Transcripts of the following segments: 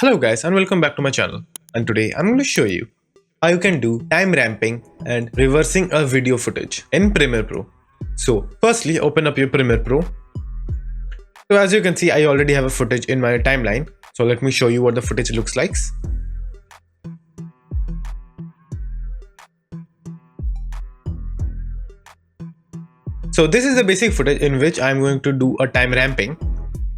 Hello guys and welcome back to my channel, and today I'm going to show you how you can do time ramping and reversing a video footage in Premiere Pro. So firstly open up your Premiere Pro. So as you can see, I already have a footage in my timeline, so let me show you what the footage looks like. So this is the basic footage in which I'm going to do a time ramping.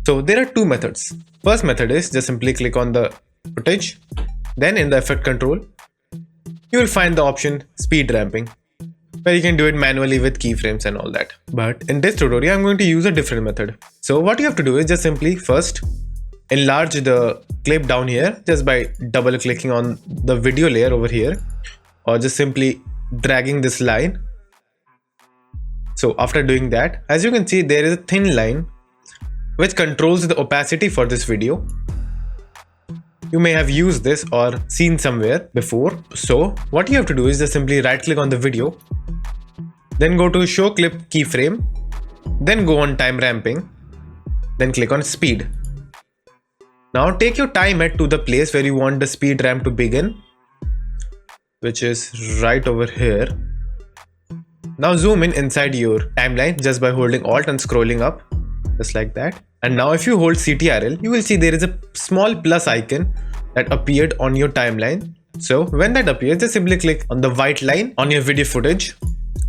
So there are two methods. First method is just simply click on the footage, then in the effect control, you will find the option speed ramping, where you can do it manually with keyframes and all that. But in this tutorial, I'm going to use a different method. So what you have to do is just simply first enlarge the clip down here just by double clicking on the video layer over here, or just simply dragging this line. So after doing that, as you can see, there is a thin line which controls the opacity for this video. You may have used this or seen somewhere before. So what you have to do is just simply right click on the video, then go to show clip keyframe, then go on time ramping, then click on speed. Now take your timer to the place where you want the speed ramp to begin, which is right over here. Now zoom in inside your timeline just by holding Alt and scrolling up, just like that. And now if you hold CTRL, you will see there is a small plus icon that appeared on your timeline. So when that appears, just simply click on the white line on your video footage.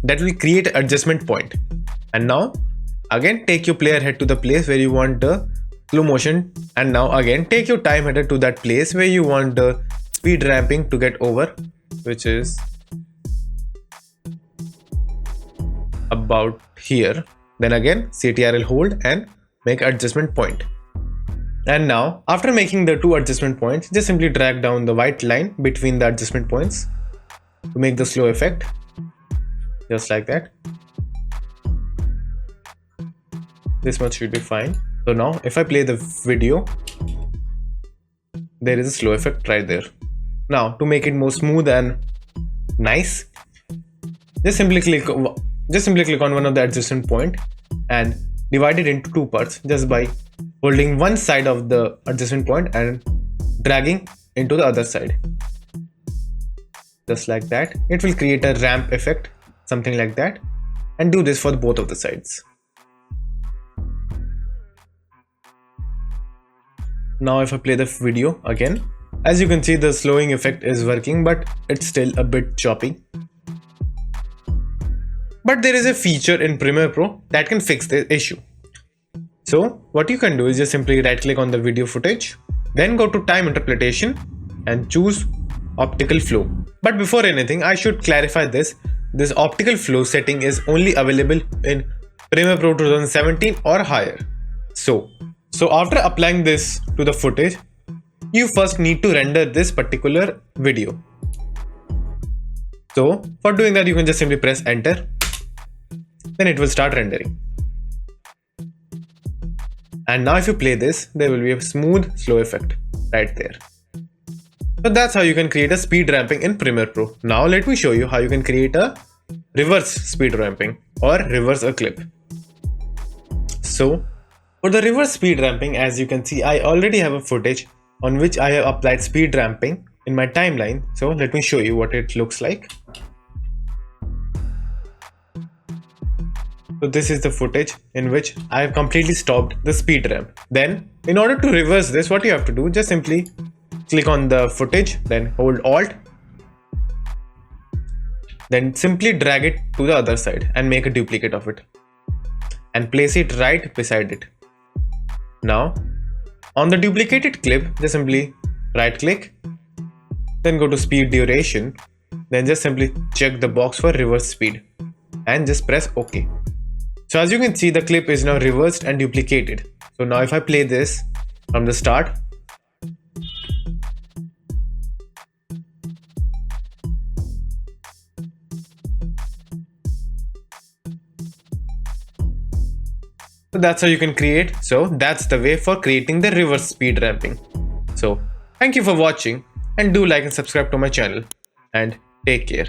That will create an adjustment point. And now again take your player head to the place where you want the slow motion, and now again take your time header to that place where you want the speed ramping to get over, which is about here. Then again CTRL hold and make adjustment point. And now after making the two adjustment points, just simply drag down the white line between the adjustment points to make the slow effect, just like that. This much should be fine. So now if I play the video, there is a slow effect right there. Now to make it more smooth and nice, just simply click on one of the adjustment point and divide it into two parts just by holding one side of the adjustment point and dragging into the other side, just like that. It will create a ramp effect, something like that, and do this for both of the sides. Now if I play the video again, as you can see, the slowing effect is working, but it's still a bit choppy. But there is a feature in Premiere Pro that can fix the issue. So what you can do is just simply right click on the video footage, then go to time interpolation and choose optical flow. But before anything, I should clarify this. This optical flow setting is only available in Premiere Pro 2017 or higher. So after applying this to the footage, you first need to render this particular video. So for doing that, you can just simply press enter. Then it will start rendering. And now if you play this, there will be a smooth slow effect right there. So that's how you can create a speed ramping in Premiere Pro. Now let me show you how you can create a reverse speed ramping or reverse a clip. So for the reverse speed ramping, as you can see, I already have a footage on which I have applied speed ramping in my timeline. So let me show you what it looks like. So this is the footage in which I have completely stopped the speed ramp. Then in order to reverse this, what you have to do, just simply click on the footage, then hold Alt, then simply drag it to the other side and make a duplicate of it and place it right beside it. Now on the duplicated clip, just simply right click, then go to speed duration, then just simply check the box for reverse speed and just press OK. So as you can see, the clip is now reversed and duplicated. So now if I play this from the start, so that's how you can create. So that's the way for creating the reverse speed ramping. So thank you for watching, and do like and subscribe to my channel, and take care.